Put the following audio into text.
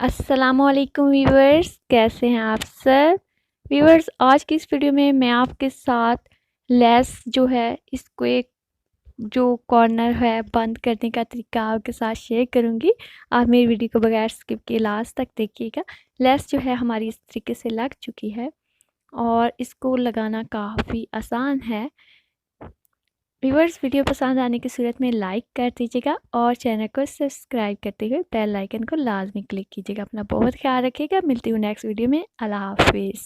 अस्सलामुअलैकुम व्यूवर्स, कैसे हैं आप सब। व्यूवर्स, आज की इस वीडियो में मैं आपके साथ लेस जो है इसको एक जो कॉर्नर है बंद करने का तरीका आपके साथ शेयर करूंगी। आप मेरी वीडियो को बगैर स्किप किए लास्ट तक देखिएगा। लेस जो है हमारी इस तरीके से लग चुकी है और इसको लगाना काफ़ी आसान है। व्यूवर्स, वीडियो पसंद आने की सूरत में लाइक कर दीजिएगा और चैनल को सब्सक्राइब करते हुए बेल आइकन को लाजमी क्लिक कीजिएगा। अपना बहुत ख्याल रखिएगा। मिलती हूँ नेक्स्ट वीडियो में। अल्लाह हाफिज़।